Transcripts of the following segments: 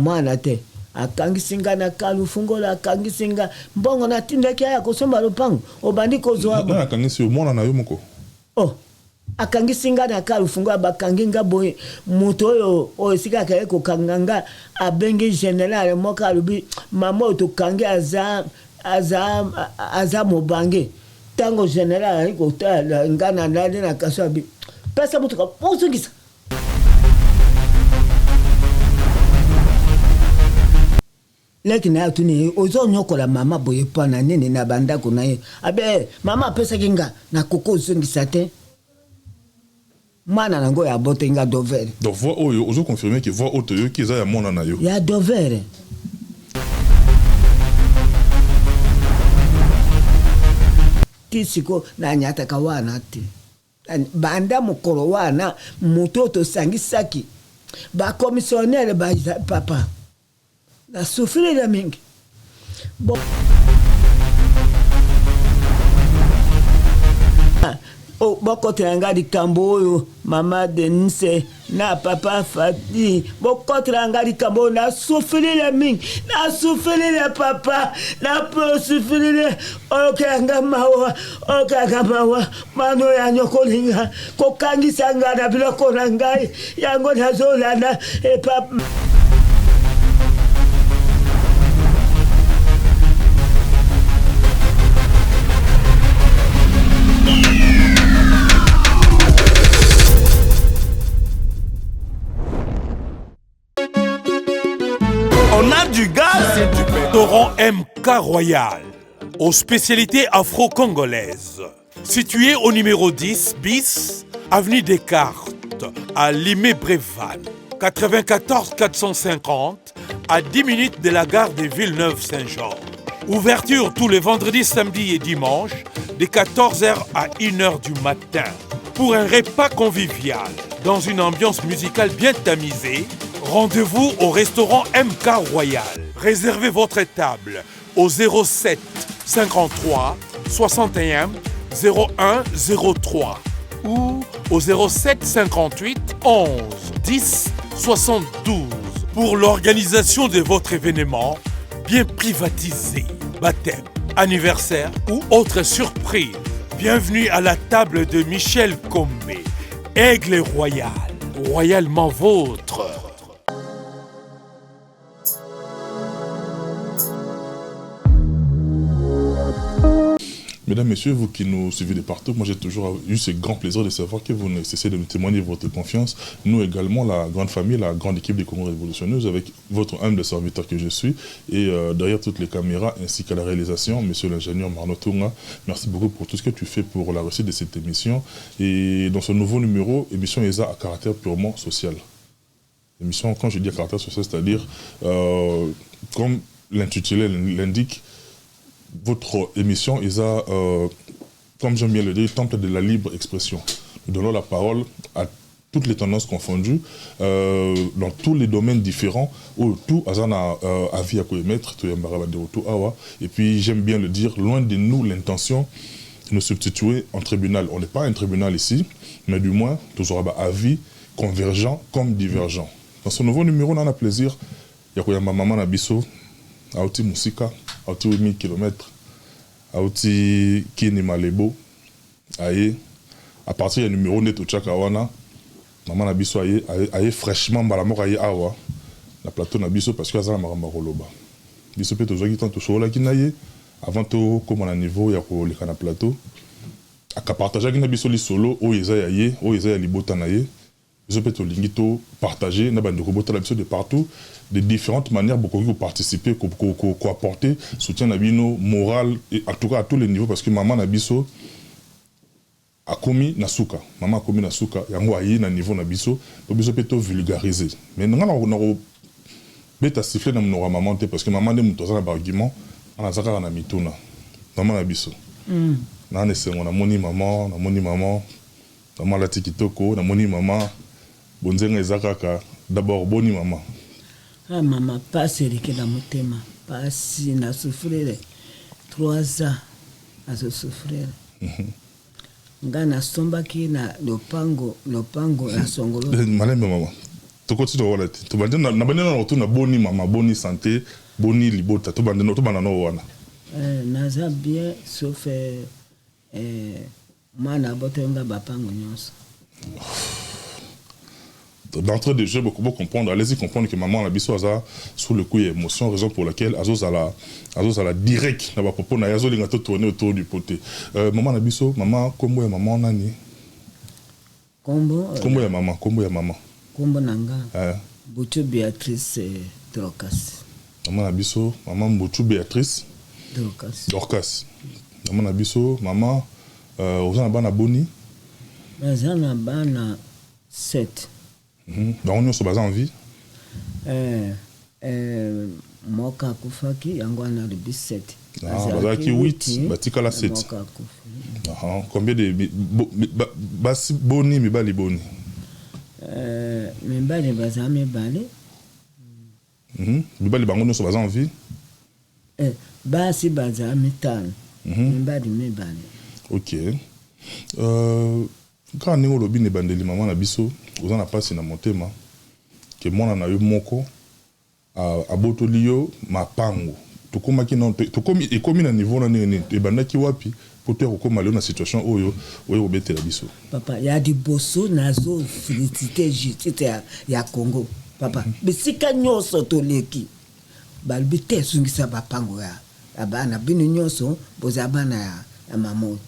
mwana te akangisinga na kalufungola akangisinga mbongo na tindaki aya kosomba lupango obandi kozwa na akangisi mwana na yo moko akangisinga na kalufungola bakanginga boye moto oyo sika kaye kokanganga abengi general moka lubi mama to kangi aza mobange tango general ko tala ngana ndani na kasabi pesa mutuka pozungisa leki na tuni ozo nyokola mama boye pana nini na bandako na ye abe mama pesa kinga na koko zungisa te mwana nango ya botenga dovere donc voix oyo ozo confirmer que voix auto yo ki za ya mona na yo ya dovere tisiko na nyata kawana te banda mukolo wana mutoto sangisaki ba commissionnaire ba papa na souffrir la mingi bon boko teranga di kambo mama Denise na papa Fati boko teranga di kambo na souffrir la mingi na souffrir le papa na pro souffrir le okanga mawa mano ya nyokolinga kokangisa ngana bila kona ngai yango nazolana e papa. On a du gaz et du restaurant MK Royal, aux spécialités afro-congolaises. Situé au numéro 10 bis, avenue Descartes, à Limay-Brévannes. 94 450, à 10 minutes de la gare de Villeneuve-Saint-Georges. Ouverture tous les vendredis, samedis et dimanches, de 14h à 1h du matin. Pour un repas convivial, dans une ambiance musicale bien tamisée, rendez-vous au restaurant MK Royal. Réservez votre table au 07 53 61 01 03 ou au 07 58 11 10 72 pour l'organisation de votre événement bien privatisé, baptême, anniversaire ou autre surprise. Bienvenue à la table de Michel Combé, Aigle Royal, royalement vôtre. Mesdames, Messieurs, vous qui nous suivez de partout, moi j'ai toujours eu ce grand plaisir de savoir que vous ne cessez de nous témoigner votre confiance. Nous également, la grande famille, la grande équipe des Congo révolutionneuses, avec votre humble serviteur que je suis, et derrière toutes les caméras ainsi qu'à la réalisation, Monsieur l'ingénieur Marno Tunga, merci beaucoup pour tout ce que tu fais pour la réussite de cette émission. Et dans ce nouveau numéro, émission ESA à caractère purement social. Émission, quand je dis à caractère social, c'est-à-dire, comme l'intitulé l'indique, votre émission, ESA, comme j'aime bien le dire, temple de la libre expression. Nous donnons la parole à toutes les tendances confondues, dans tous les domaines différents, où tout azana avis à émettre, et puis j'aime bien le dire, loin de nous l'intention de nous substituer en tribunal. On n'est pas un tribunal ici, mais du moins, toujours avis convergent comme divergent. Dans ce nouveau numéro, on a plaisir, il y a ma maman Nabiso, Aouti Moussika, Aouti 8000 km, Aouti Kini Malebo, Aye, à partir du numéro net au Tchakawana, maman Nabiso Aye fraîchement Balamor Aye Awa, la plateau Nabiso parce que Azana Marambaroloba. Biso peut toujours quitter tout sur la Kinaye, avant tout, comme on a niveau, il y a le canal plateau. À partager avec Nabiso li solo, o Yeza Aye, o Yeza Libotanaye. Je peux te partager, de partout, de différentes manières, beaucoup de participer, qu'on apporter, soutien nabino, moral, et en tout cas à tous les niveaux, parce que maman nabiso a commis nasuka, maman a commis nasuka, yango ayi na niveau nabiso, nabiso peut vulgariser. Mais nous avons bête siffler dans nos maman parce que maman de mutoza na argument, on a zaka na mituna, maman nabiso. Na ne se on a moni maman, maman la tikitoko, na moni maman. Bonzenga ezakaka d'abord boni maman. Ah maman pas serike na motema, pas si na souffrir 3 ans à se souffrir. Nga na somba ki na lopango ya songolo. Malembe maman. to continue wala to bande na bande na retour na boni mama boni santé boni libota to bande no wana naza bien sauf mwana botenga bapango nyonso. D'entrée de jeu, beaucoup comprendre. Allez-y comprendre que maman a biso aza sous le coup émotion, raison pour laquelle Azos à la direct na ba propos na yazo linga to tourner autour du poté. Maman na biso, maman kombo ya maman nani? Kombo ya maman, kombo ya maman. Kombo nanga. Butu Beatrice Dorcas. Maman na biso, maman Butu Beatrice Dorcas. Maman na biso, maman ozana bana boni. Bazana bana 7. On est sur base en vie. Moka kufaki yango ana le 17. Bazaki 8, batika la 7. Combien de basi boni mibali boni? Mibali baza mibali. Mibali bango no sur base en vie. Basi baza mitano. Mibali mibali. OK. Quand on est au lobby ne bandeli maman na biso, vous en a passé na motema que mona na yo moko a botolio mapango. To koma ki non to komi e komi na niveau na nene e bandaki wapi pour te kokoma leo na situation oyo obetela biso. Papa ya di bosso nazo félicité justice ya Congo. Papa bisika nyoso to leki. Balbi te sungisa bapango ya abana binu nyoso bozabana ya mamo.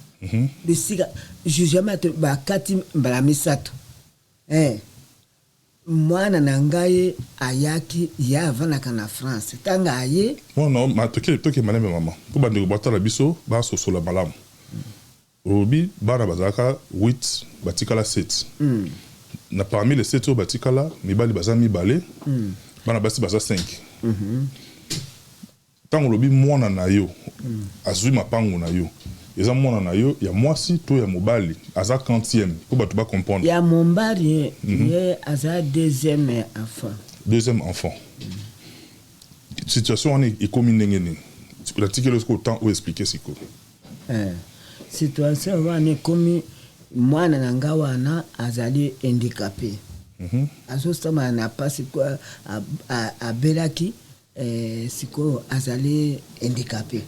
Bisika jugement bakati mbala mwana na ngai ayaki ya avanaka na France tanga aye non ma toke maleme mama po bande botala biso ba sosola malamu obi bana bazaka 8 batikala 7 na parmi les 7 batikala mibali baza mibale bana basi baza 5 tango lobi mwana na yo azui mapango na yo eza mwana na yo ya mwasi to ya mobali aza 40e po bato ba comprendre ya mombali ye aza deuxième enfant situation on est comme ndengeni la tike le temps ou expliquer siko situation wana comme mwana na ngawana azali handicapé azosama na pasi kwa abelaki siko azali handicapé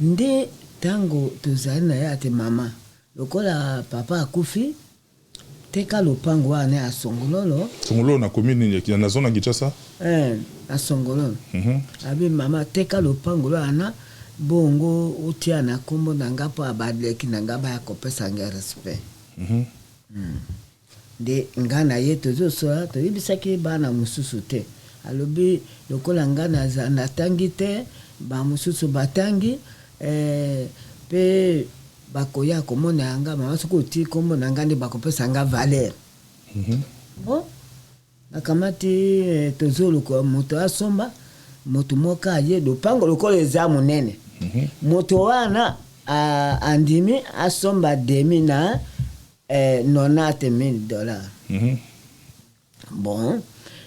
nde tango tozali na ye ate mama lokola papa akufi teka lopango wana ya songololo na commune na zone ya Kinshasa na songololo abi mama teka lopango wana bongo utia na kombo na ngapo abadleki na ngaba ya kopesa nge respect de ngana ye tozosola toyebisaki bana mususu te alobi lokola ngana za natangi te ba mususu batangi pe bakoya komona yanga mama soko ti kombo na ngande bakopesa nga valeur nakamati tozolo ko moto asomba moto moka ye lopango lokola eza monene moto wana andimi asomba demi na $90,000 bon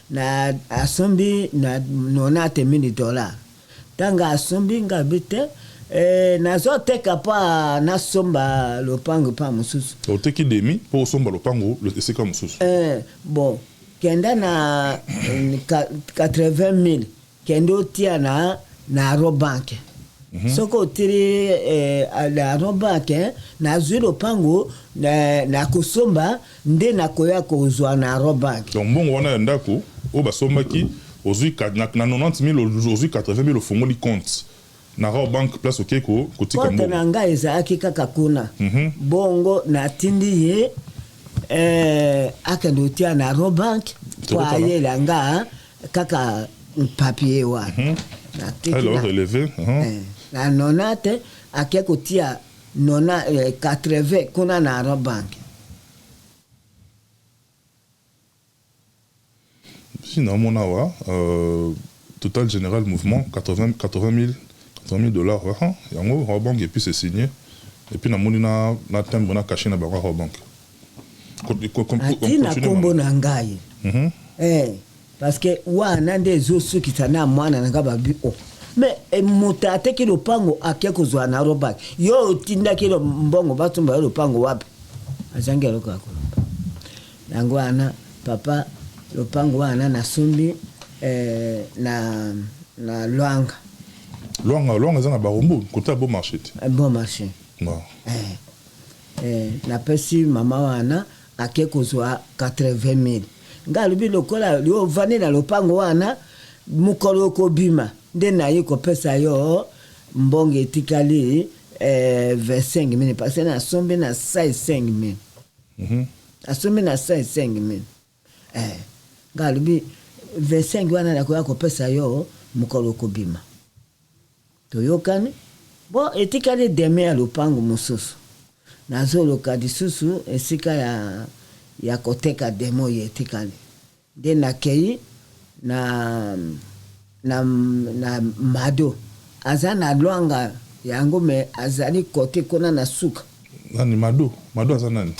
na asombi na $90,000 tanga asombi ngabite nazo teka pa na somba lopango pa mususu oteki demi po somba lopango esika mususu bon kenda na 80,000 kendo tia na Robank soko tiri la Robank na zwi lopango na kusomba nde na koya kozwa na Robank donc bongo wana ndako o basombaki ozwi na 90,000 ozwi 80,000 ofongoli compte na Robank place okeko kotika mbo na nga ezalaki kaka kuna bongo na tindi ye akende otia na Robank kwa ye langa kaka papier wa alors relevé na 90 ake kotia 80 kuna na Robank si na mona wa total général mouvement $80,000 yango Robank et puis c'est signé et puis na moni na tembre na caché na ba Robank na kombo na ngai parce que wana nde zo sukita na mwana na babi mais moto ateki lopango ake kozwa na Robank yo tindaki lo mbongo batumba lopango wapi azangi aloko akolomba yango wana papa lopango wana nasombi na Lwanga. Lwanga eza na Barumbu, côté bon marché. Bon marché. Non. Napesi mama wana ake kozwa 80,000. Nga lubi lokola yo vani na lopango wana mukolo kobima nde na ye kopesa yo mbonge etikali 25,000 parce que na sombi na 5,000. Asombi na 5,000. Nga lubi 25 wana na koya kopesa yo mukolo kobima. Toyokani bo etikali deme ya lopango mususu. Nazoloka disusu esika ya koteka demo yetikali. De nakei na Mado. Azana Lwanga yango me azali kote kona na suka. Nani Mado? Mado azanani?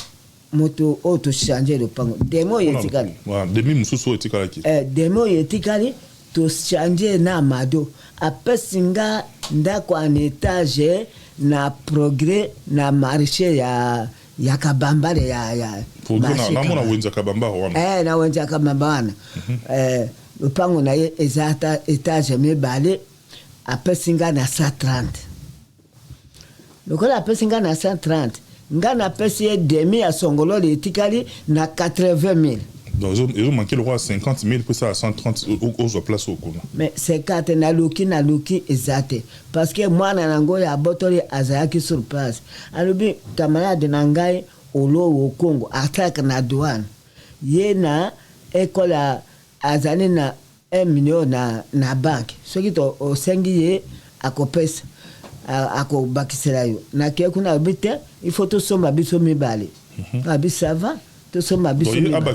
Moto auto changer lopango. Demo yetikali. Demi mususu etikali. Demo yetikali to changer na Mado. Apesinga ndako en étage na progrès na marché ya kabambare ya progrès na mona wenza kabambare wana na wenza kabambare wana lupango na ye ezata étage mibale apesinga na 130 lokola apesinga na 130 nga na pesi ye demi ya songolo etikali na 80,000. Donc ils ont manqué le roi à 50,000 pour ça à 130 aux place au Kono. Mais c'est quand na luki exact parce que moi na nango ya botoli azaki sur place. Alobi camarade nangai olo au Congo attaque na douane. Ye na école azani na 1 million na banque. Ce qui to osengi ye akopesa akobakisela yo. Na ke kuna bite il faut to somba biso mibale. Abi ça va? Tout ça m'a bien. Donc, maman.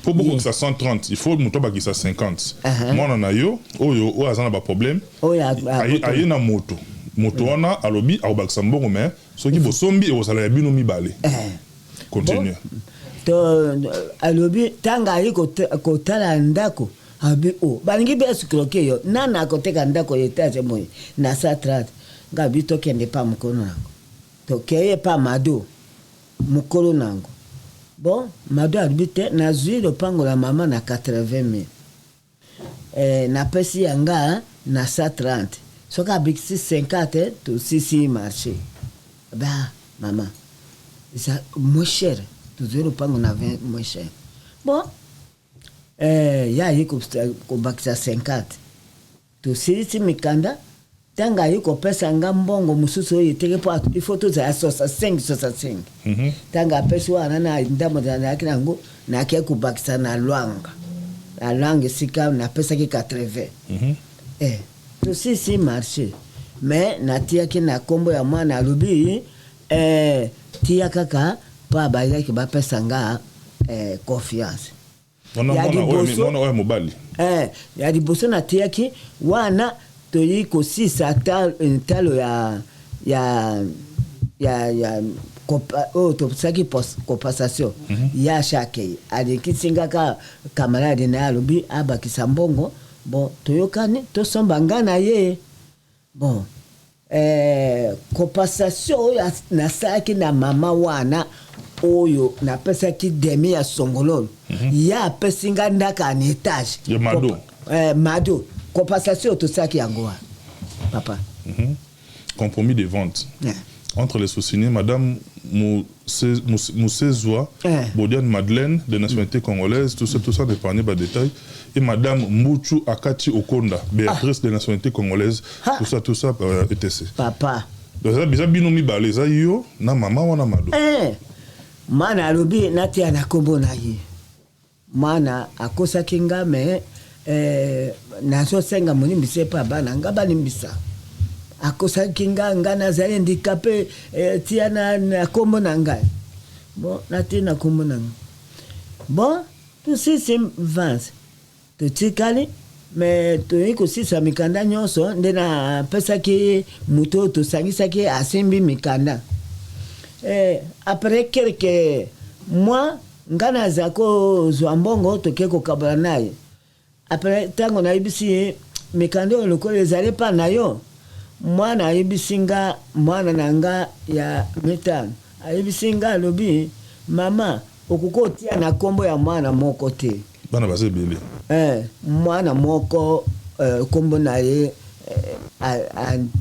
Pour beaucoup que ça 130, il faut que ça 50. Moi, on a yo, on a un problème. Aïe na moto. Moto on a alobi au Baxambo mais ceux qui bosombi et au salaire bino mi balé. Continue. To alobi tanga yi ko tala ndako. Abi o balingi be sukroke yo nana ko teka ndako yetage moyi na satrat ngabi to kende pa mkono nango. To keye pa Mado mukolo nango. Bon, Mado arbite na zui lopango la mama na 80,000. Na pesi yanga na 130. Soka biksi 50 to sisi marché. Bah, maman. Ça moins cher. To zui lopango na 20 moins cher. Bon, ya yi ko bakisa 50. To sisi mikanda tanga yuko pesa ngambongo mususu yiteke po ifoto za sosa 5. Tanga pesa wana na ndamo za nakinango na kia kubakisa na Lwanga. La langue sika na pesa ki 80. To si marché. Mais na tia ki na kombo ya mwana lubi tia kaka pa ba yaki ba pesa nga confiance. Wana mobali. Ya di boso na tia ki wana toyi ko si sa talo ya to saki compensation ya shake adiki singa ka camarade na alobi abakisa mbongo bon toyokani to somba ngana ye bon compensation na saki na mama wana oyo na pesa ki demi ya songololo ya pesinga ndaka en étage ya Mado Mado compensation tout ça qui angoa papa. Compromis de vente entre les sous-signés madame Moussezoua Bodiane Madeleine de nationalité congolaise, tout ça d'épargner par détail, et madame Mbuchu Akati Okonda Béatrice de nationalité congolaise, tout ça etc. Papa donc ça bisa binomi baleza yo na mama wana Mado mana alobi nati anakombo na ye mana akosa kinga me nazo senga moni mbise pa bana ngaba nimbisa akosa kinga ngana za handicapé tia na kombo na ngai bon nati na kombo na bon tout si vance to tikali mais to iko si sa mikanda nyonso ndena pesa ki muto to sangisa ki asimbi mikanda après quelques mois ngana zako zwambongo to keko kabala naye après tango na ibisi mikando lokole ezale pa na yo mwana ayibisinga mwana nanga ya metano ayibisinga lobi mama okuko tia na kombo ya mwana moko te. Bana baze bele. Mwana moko kombo na ye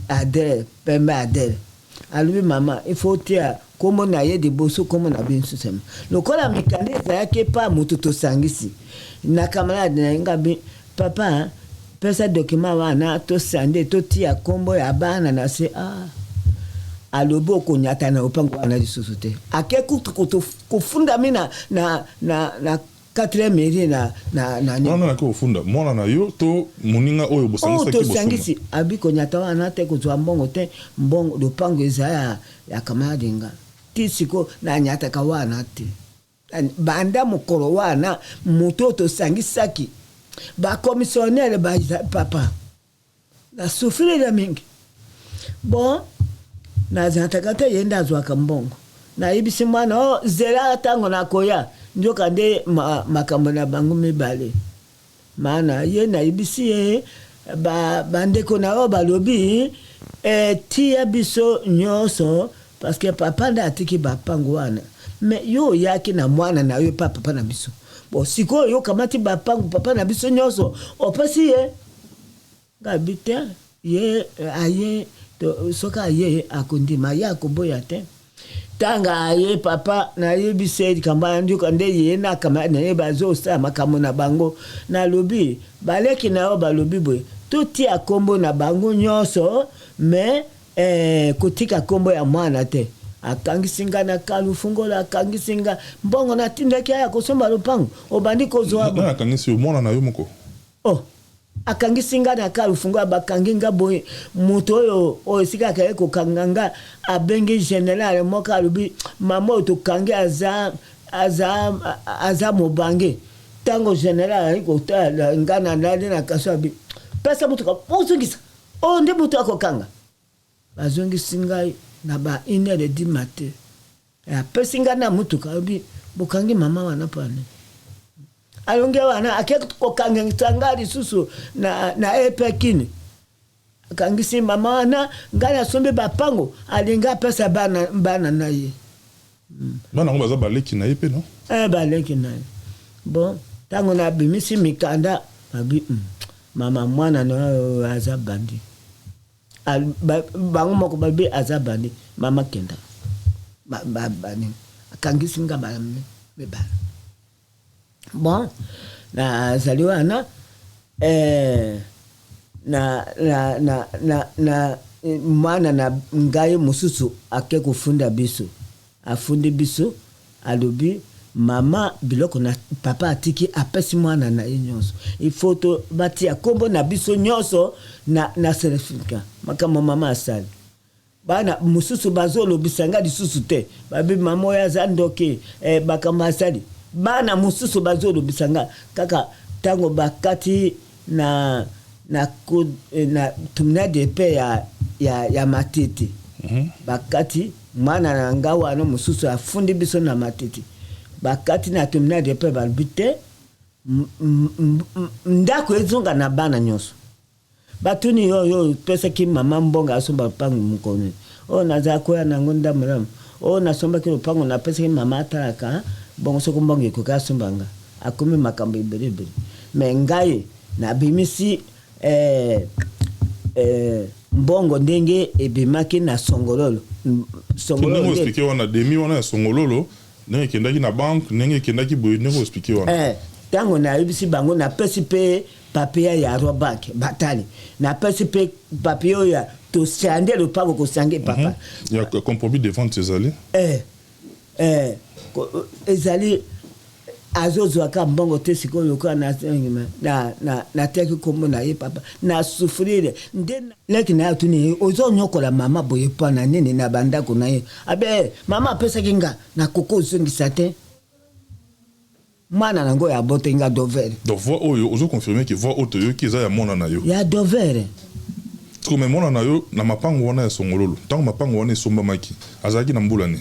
Adèle, Pembe Adèle. Alubi mama, il faut tia kombo na ye de boso kombo na binsu sema. Lokola mikande ezalaki pa mutu tosangisi. Na camarade na ngabi papa pesa document wana to sande to tia kombo ya bana na se alobi okonyata na opango wana lisusu te. Ake kufunda mina na 4e mairie na non ko funda mwana na yo to muninga oyo bosangisa ki bosangisi abi konyata wana te kuzwa mbongo te mbongo lopango eza ya camarade nga tisiko na nyata ka wana te banda mukolo wana muto to sangisaki ba commissionnaire ba papa na souffrir la mingi bon na zantakata yenda zwa kambongo na ibisi mwana zera tango na koya njoka nde makambo na bango mibale mana ye na ibisi ye bandeko na o balobi tia biso nyoso parce que papa nda atiki bapango wana mais yo yaki na mwana na yo papa na biso bon siko yo kamati bapango papa na biso nyoso opasi ye ngabite ye aye to soka ye akundima ya koboya te tanga ye papa na ye bisedi kamba ndio kande ye na kama na ye bazo sa makambo na bango na lobi baleki na ba lobi boy tuti akombo na bango nyoso mais kutika kombo ya mwana te akangisinga na kalu fungola akangisinga mbongo na tindaki ya kosomba lupango obandi kozwa na akangisi mwana na yo moko akangisinga na kalu fungola bakanginga boy muto oyo sika ka eko kanganga abengi general moka lubi mama to kange aza mobange tango general eko ta ngana ndani na kasabi pesa muto ka pozungisa nde muto akokanga bazungisinga na ba 1h10 matin pesinga na mutuka bi bukangi mama wana pane alonge wana akekokanga ngitangari susu na epekini kangisi mama wana ngana sombe bapango alinga pesa bana na ye bana ngo baza baleki na ye pe no baleki na ye bon tango na bimisi mikanda abi mama mwana no aza bandi bango moko babi azabani mama kenda bani akangisi nga ba beba bon na zaliwana na mwana na ngai mususu ake kufunda biso afundi biso alobi mama biloko na papa atiki apesi mwana na nyonso il faut to batia kombo na biso nyonso na serifika makama mama asali bana mususu bazolo bisanga lisusu te babi mama ya zandoke bakama asali bana mususu bazolo bisanga kaka tango bakati na tumna de pe ya matiti bakati mwana na ngawa no mususu afundi biso na matiti bakati na tumna de pe balbite ndako ezonga na bana nyonso batuni yo pesa ki mama mbonga asomba pangu mukoni naza koya nango ndamram nasomba ki pangu na pesa ki mama atalaka bongo soko mbonge ko kasombanga akomi makambo ibere me ngai na bimisi mbongo ndenge ebimaki na songololo ndenge expliquer wana demi wana ya songololo ndenge kendaki na bank ndenge kendaki boye ndenge expliquer wana tango na yebisi bango na pesi pe papier ya Robank batali na pesi pe papier ya to sande le pago ko sange papa ya compromis de vente ezali ezali azozo ka mbongo te siko yoka na teki kombo na ye papa na souffrir ndena leki na tuni ozo nyokola mama boye pana nene na bandako na ye abe mama pesa kinga na koko zongisa te mana nango ya bote nga Dover donc voix oyo ozo confirmer que voix auto yo ki eza ya mona na yo ya Dover comme mona na yo na mapango wana ya songololo tango mapango wana esomba maki azaki na mbula ni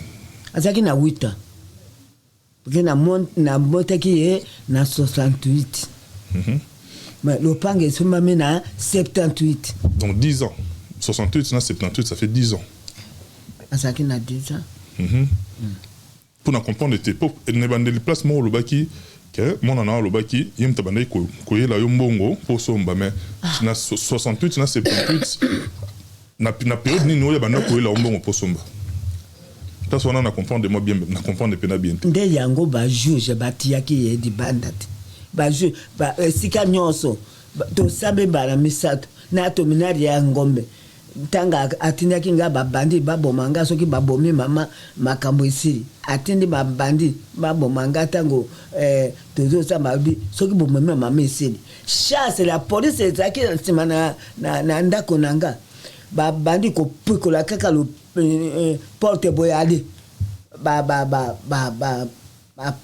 azaki na 8 ans na motaki ye na 68 mais le pangue esomba me na 78 donc 10 ans 68 na 78 ça fait 10 ans azaki na 10 ans pour comprendre tes pop et ne bande les placements au baki que mon ana au baki yim tabande ko la yombongo pour somba mais na 68 na 78 na période ni no ya bande ko la yombongo pour somba ça on a comprendre moi bien na comprendre pena bien nde yango ba juge batiaki ye di bandati ba juge ba sika nyonso to sabe bala misato na to minari ya ngombe tanga atindaki nga babandi babomanga soki babomi mama makambo isiri atindi babandi babomanga tango tozo sa mabi soki bomomi mama isiri chasse la police ezaki nsima na ndako nanga babandi kopikola kaka lo porte boyali ba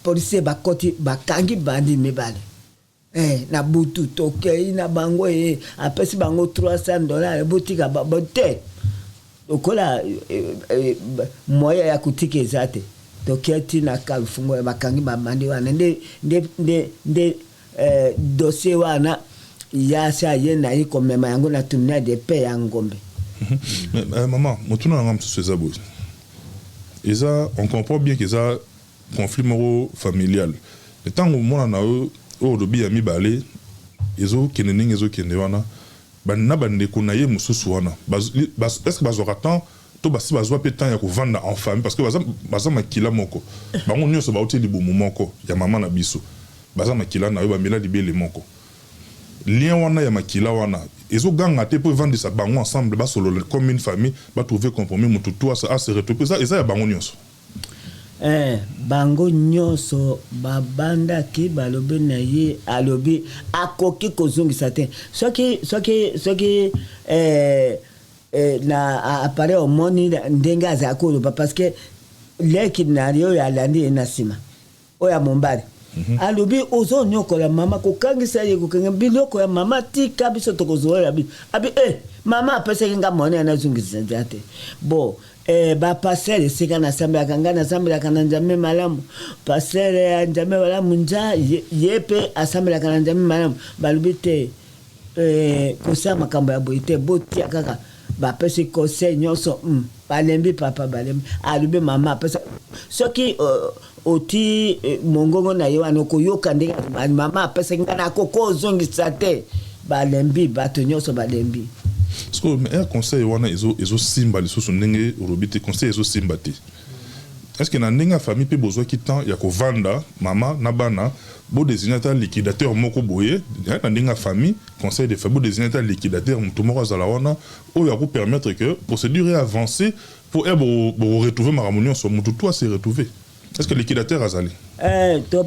police bakoti bakangi bandi mibale na butu tokei na bango apesi bango $300 butika bote okola moya ya kutika ezate toketi na kalufungo ya bakangi babandi wana nde dossier wana ya sa ye na iko mema yango na tumina de paix ya ngombe. Maman motuna na ngam seza boy eza on comprend bien que ça conflit moro familial le temps où mona na o lobi ya mibale ezo kenening ezo kende wana banna bande kuna ye mususu wana est-ce que bazora temps to basi bazwa pe temps ya kovanda en famille parce que baza makila moko bango nyonso baoti libumu moko ya mama na biso baza makila na yo bamela libele moko lien wana ya makila wana ezo ganga te po vendre sa bango ensemble ba solo comme une famille ba trouver compromis mutu toi ça se retrouver ça eza ya bango nyonso bango nyonso babanda ki balobi na ye alobi akoki kozongisa te soki na appareil omoni ndenge aza koloba parce que leki nali oyo alandi na nsima oyo ya mombali alobi ozonyokola mama kokangisa ye kokanga biloko ya mama tika biso tokozola abi mama apesaki nga moni anazongisa te bo ba passer sika na samba kanga na samba kana njame malamu passer ya njame malamu nja yepe asamba kana njame malamu balubite kosa makambo ya boite botia kaka ba pesi conseil nyonso balembi papa balembi alube mama pesa soki oti mongongo na yo anoko yoka ndenge mama pesa ngana koko zongisa te balembi bato nyonso balembi. Parce que un conseil wana ezo simba les sous ndenge robité conseil ezo simba te. Est-ce que na ndenge famille pe besoin qui temps ya ko vanda mama na bana bo désignateur liquidateur moko boye na ndenge famille conseil de famille désignateur liquidateur mutu moko za la wana o ya ko permettre que procédure avancer pour retrouver ma réunion sur mutu toi c'est retrouver. Est-ce que liquidateur azali to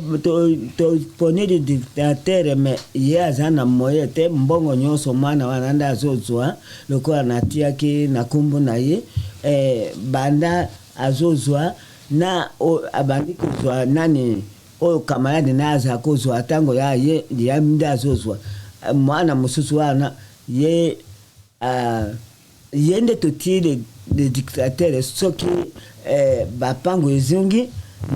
pone de dictateur mais yazana moye te mbongo nyonso mwana wananda azozwa lokola natiaki na kumbu na ye banda azozwa na abandi kozwa nani oyo kamarade na aza kozwa tango ya ye ya mda azozwa mwana mususu wana ye yende totile de dictateur soki bapango ezungi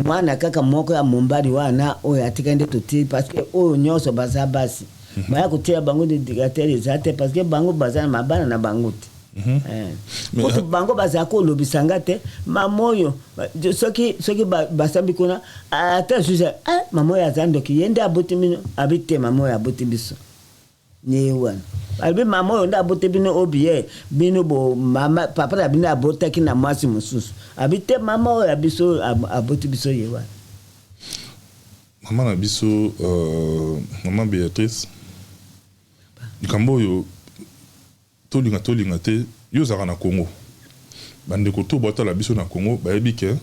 mwana kaka moko ya mombali wana oyo atikande toti parce que oyo nyonso baza basi maya kotia bango de dictateur ezate parce que bango baza na mabana na bango te koto bango baza kolobisanga te mamoyo soki basambi kuna ata juge mamoyo azandoki yende aboti mino abite mamoyo aboti biso ni wana albi mamoyo nda abote bino obiye bino bo mama papa na bino abotaki na mwasi mususu abite mama oyo abiso aboti biso yewa mama na biso maman Béatrice kambo yo tolinga te yo zaka na Congo bande ko to bota la biso na Congo ba yebi ke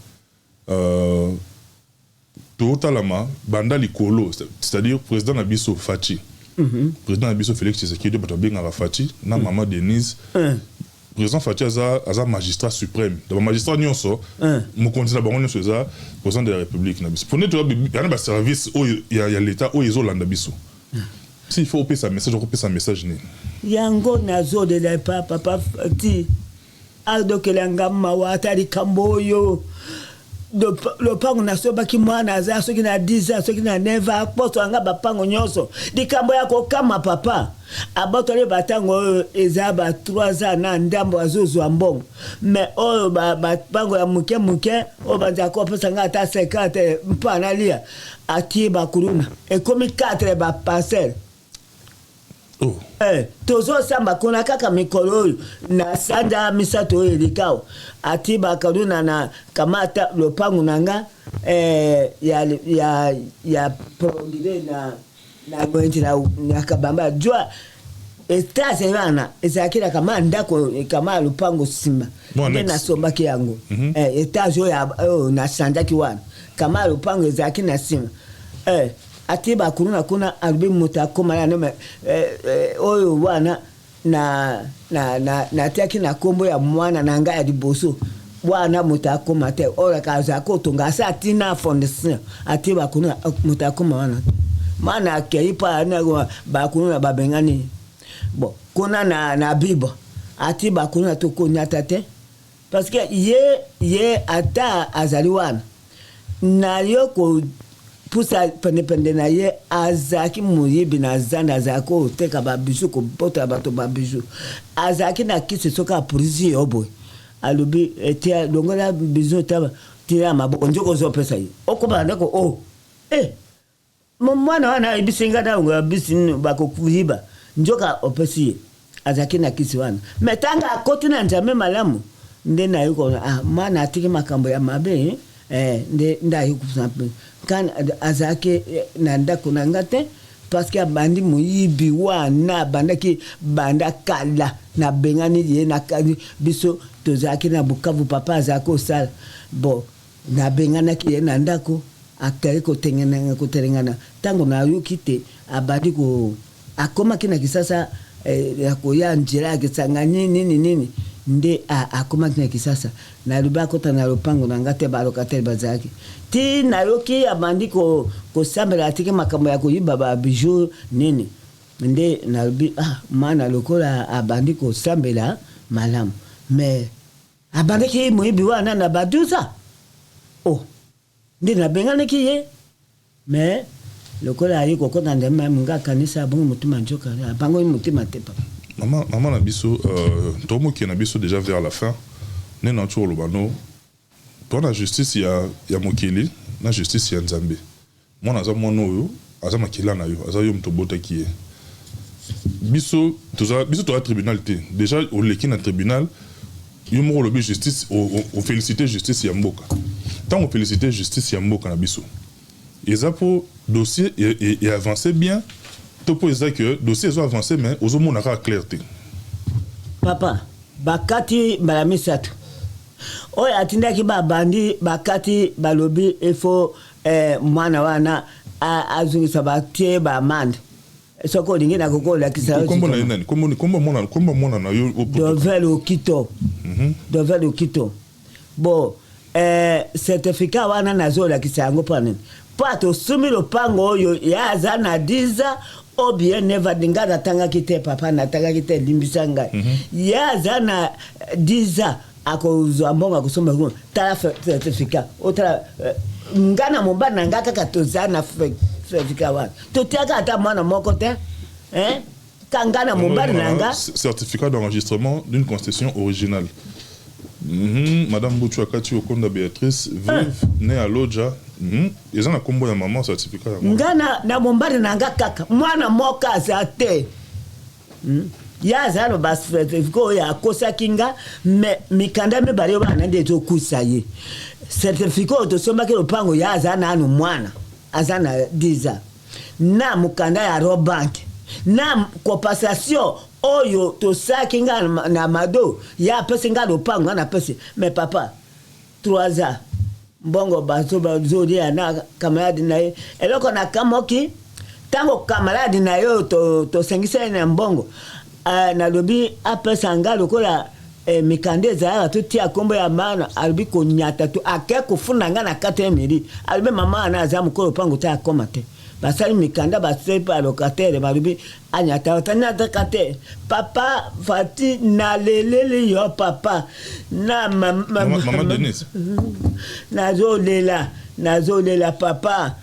totalama banda likolo c'est-à-dire président na biso Fachi président Abisso Félix Tshisekedi Batobenga Rafati na maman Denise président Fachi aza magistrat suprême donc magistrat nyonso mo continue bango nyonso za président de la République na biso pone to yana ba service o ya l'état o yezo landa biso si il faut opé sa message ni yango nazo de la papa ti aldo kelanga mawata li kamboyo lopango nasobaki mwana aza soki na 10 ans soki na 9 ans poto anga bapango nyonso likambo ya kokama papa abotoli batango oyo eza ba 3 ans na ndambo azozwa mbongo mais oyo bapango ya muke oyo banza kopesa nga ata 50 mpana lia atie bakuluna ekomi 4 baparcelle. Oh. Tozo samba kuna kaka mikolo oyo na sanda misato oyo likao ati bakaluna na kamata lopangu nanga ya prondile na gwenti na kabamba jua estase wana ezakira kama ndako kama lopangu simba na sombaki yango etage oyo na sanda kiwana kama lopangu ezaki na simba ati bakuluna kuna albi mutakoma ya nome oyo wana na tiaki na kombo ya mwana nanga ya liboso wana mutakoma te ora kaza ko tunga sa tina fondation ati bakuluna mutakoma wana mana akeipa na bakuluna babengani bon kuna na bibo ati bakuluna to konyata te parce que ye ata azali wana na yoko pusa pende na ye azaki muyibi na zanda zako teka ba bijou ko bota bato ba bijou azaki na kisi soka police obo alubi etia longola bijou taba tira maboko njoko zo pesa yi okoba ndako mwana wana ibisinga na ngo bisin bako kuyiba njoka opesi azaki na kisi wana metanga akoti na njame malamu nde na yuko mana atiki makambo ya mabe nde ndayi kusampe kan azake na ndako na ngate parce que bandi muyibi wana bandaki banda kala na bengani ye na biso tozaki na Bukavu papa azako sala bon na bengana ki ye na ndako akari ko tengana tango na yukite abadi ko akoma kina kisasa yakoya njira kisangani nini nde akoma kina kisasa na lubako ta na lopango na ngate balokateli bazaki ti na yoki abandi ko sambela atike makambo ya koyiba ba bijou nini nde na lubi mana lokola abandi ko sambela malamu mais abandi ki muyibi wana na baduza nde na bengane ki ye mais lokola ayi ko kona ndema mga kanisa bongo mutuma njoka bango mutima te papa. Maman na biso tomo ki na biso déjà vers la fin ne na turo lobano pour la justice ya mokili na justice ya Nzambe mwana za mwana oyo aza makila na yo aza yo mtobota ki biso to tribunal te déjà au leki na tribunal yo mo lobi justice au féliciter justice ya mboka tant on féliciter justice ya mboka na biso eza pour dossier et avancer bien topo eza que dossier zo avancer mais ozo mona ka clarté papa bakati balamisatu oya atindaki babandi bakati balobi ifo mwana wana azungisa batie ba mande soko lingina kokola kisa kombo na nani kombo mwana na yo Dovelo Kito bon certificat wana nazola kisango panene pato sumi lopango oyo ya zana diza obie neva dingada tanga kite papa na tanga kite limbisanga ya zana diza akozwa mbonga kusoma ngo tala certificat otra ngana mombana ngaka katozana certificat wana totiaka ata mwana moko te kangana mombana nanga certificat d'enregistrement d'une constitution originale. Madame Bouchou Akati Okonda Béatrice vive née à Loja. Ils ont un combo ya maman certificat ya ngana na mombana nanga kaka mwana moka zate ya zalo bas certificat ya kosa kinga me mikanda me bari bana ndezo kusaye certificat to soma ke lopango ya zana anu mwana azana diza na mukanda ya robank na compensation oyo to sakinga na mado ya pese nga lopango na pese mais papa 3 ans mbongo baso bazodi na camarade na ye eloko na kamoki tango camarade na yo to sengisa na mbongo na lobi apesa nga lokola mikande za to tia kombo ya mana albi ko nyata to ake kufuna nga na 4 mili albi mama na za mukolo pango ta komate basali mikanda basali pa locataire balubi anyata tanata kate papa fati na lelele yo papa na maman Denise nazolela papa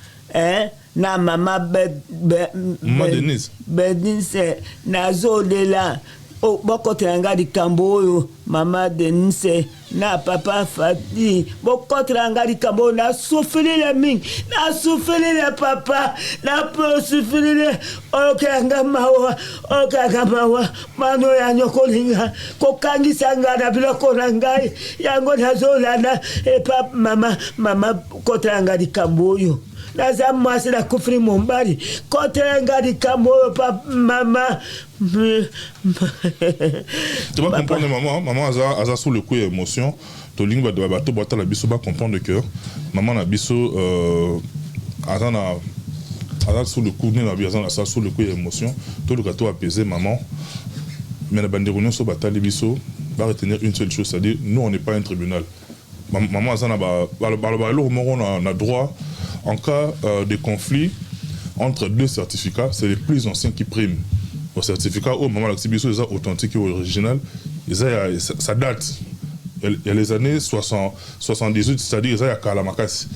na mama maman Denise Denise nazolela bokotela nga likambo oyo mama Denise na papa Fati bokotela nga likambo oyo nasufilile mingi nasufilile papa nasufilile okanga mawa mano ya nyokolinga kokangisa nga na biloko na ngai yango nazolanda papa mama kotela nga likambo oyo naza mwasi na kufri mombali kotela nga likambo oyo papa mama. Tu vas comprendre maman a sous le coup d'émotion. Tu vas comprendre la biso va comprendre que maman a biso a sous le coup de sous le coup d'émotion. Tout le gâteau apaisé maman. Mais la bande de réunion sur bataille biso va retenir une seule chose, c'est-à-dire nous on n'est pas un tribunal. Maman a droit en cas de conflit entre deux certificats, c'est les plus anciens qui priment. Au certificat, maman l'actibiso est authentique et original, ça date. Il y a les années 78, c'est-à-dire il y a Kalamakasi.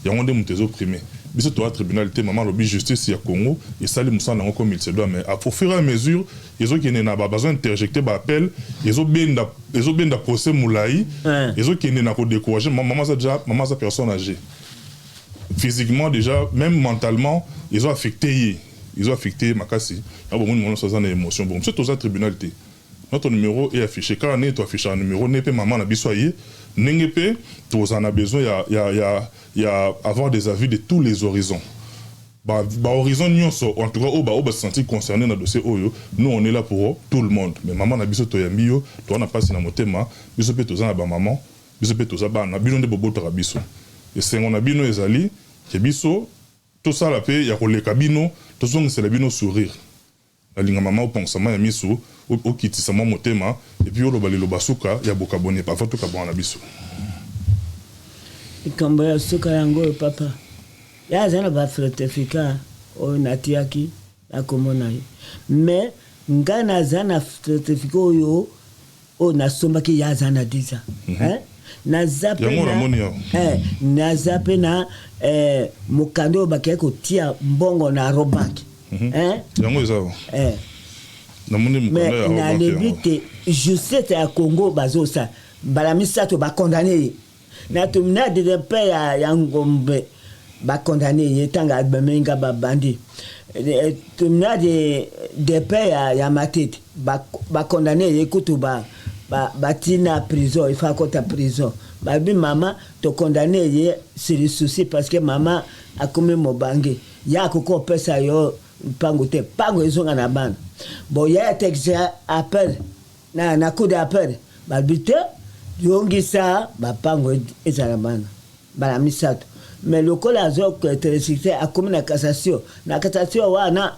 Il y a un des primés. Biso to tribunal té maman lobby justice ya Congo et ça les moussa nango comme il se doit, mais au fur et à mesure ils ont qui n'a pas besoin d'interjecter ba appel ils ont bien da procès moulai ils ont qui n'a pas décourager maman ça personne âgée physiquement déjà même mentalement ils ont affecté Makasi. Il y a beaucoup de gens qui ont des émotions. Bon, c'est tout ça tribunal. Notre numéro est affiché. Quand on est affiché un numéro, n'est pas maman n'a bisoyé. N'est pas tous en a besoin. Il y a avoir des avis de tous les horizons. Horizon en tout cas, on va se sentir concerné dans le dossier. Nous on est là pour tout le monde. Mais maman n'a biso toyambio, toi on a passé dans mon thème. Biso peut tous en avoir maman. Biso peut tous avoir. On a besoin de bobo tarabiso. Et c'est on a besoin des alliés. Que biso tout ça la paix. Il y a les cabines. Tout ça, c'est la bino sourire. La ligne maman au pensement, il y a mis sous, au kiti, ça m'a monté, et puis au lobali lobasuka, il y a beaucoup d'abonnés, parfois tout cabon à la biso. Et quand il y a suka yango, papa, il y a un certificat, au natiaki, la commonaille. Mais, ngana zana certificat, au nasomba ki ya zana diza. Na zape na mukando bakeko tia mbongo na robaki yango ezao namoni mukando ya robaki na lebite justice ya Congo bazosa bala misato ba condamné na tumna de pe ya ngombe ba condamné yetanga bamenga ba bandi tumna de pe ya matete ba condamné yekutu batina prison, il faut qu'on ta prison. Babi maman te condamné hier sur le souci parce que maman a commis mon bangé. Ya koko pesa yo pangote, pango ils ont en abandon. Bon ya texte appel na coup d'appel. Babi te yongi ça ba pango ils en abandon. Bala misato. Mais le col azok électricité a commis la cassation. Na cassation wana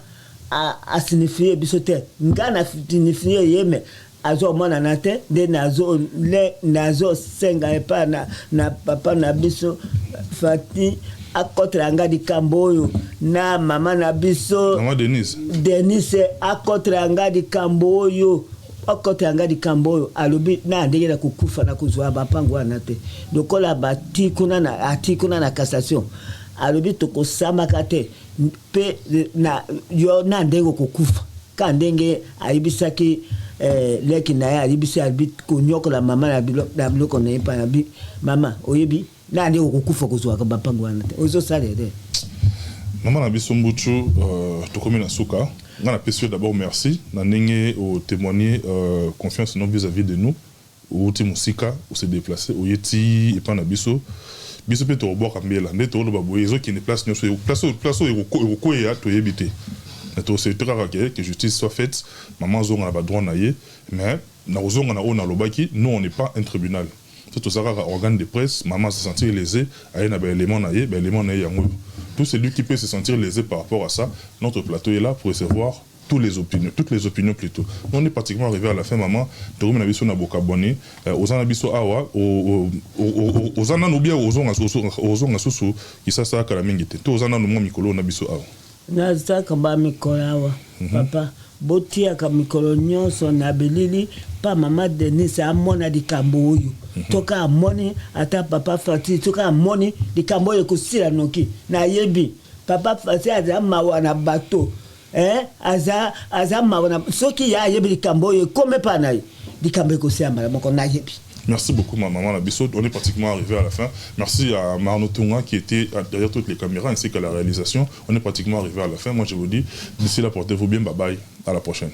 a signifié bisote. Ngana signifié yeme azo mwana nate de nazo senga epa na papa na biso Fati akotra nga di kamboyo na mama na biso maman Denise akotra nga di kamboyo akotra nga di kamboyo alobi na ndenge na kukufa na kuzwa bapango anate dokola batikuna na cassation alobi tokosama kate pe na yo na ndenge kukufa ka ndenge aibisaki leki na ya libisi albit konyoko la mama na biloko na yepa na bi mama oyebi na ndi okukufa kozwa ka bapango wana te ozo salere mama na biso mbuchu to komi na suka ngana pesi d'abord merci na ndenge au témoigner confiance non vis-à-vis de nous ou ti musika ou se déplacer ou yeti epa na biso pe to boka mbela nde to lo baboye zo ki ne place nyoso place ko ya to yebite. C'est très rare que justice soit faite. Maman zonga na ba droit na ye, mais na zonga na o na lobaki, nous on n'est pas un tribunal. C'est tout ça organe de presse, maman se sentir lésé, aye na ba élément na ye, yango. Tout celui qui peut se sentir lésé par rapport à ça, notre plateau est là pour recevoir toutes les opinions plutôt. On est pratiquement arrivé à la fin, maman. Tourumi na biso na bokaboni, ozana biso awa, ozana no bia ozonga susu, qui ça kala mingi te. To ozana no mo mikolo na biso awa. nazaka bamikolo awa papa botiaka mikolo nyonso na bilili pa mama Denise amona likambo oyo toka amoni ata papa Fati toka amoni likambo oyo kosila noki na yebi papa Fati aza mawa na bato aza mawa na soki ya yebi likambo oyo kome pa na ye likambo ekosila mala moko na yebi. Merci beaucoup, ma maman Labisso. On est pratiquement arrivé à la fin. Merci à Marno Tunga qui était derrière toutes les caméras ainsi qu'à la réalisation. On est pratiquement arrivé à la fin. Moi, je vous dis, d'ici là, portez-vous bien. Bye bye. À la prochaine.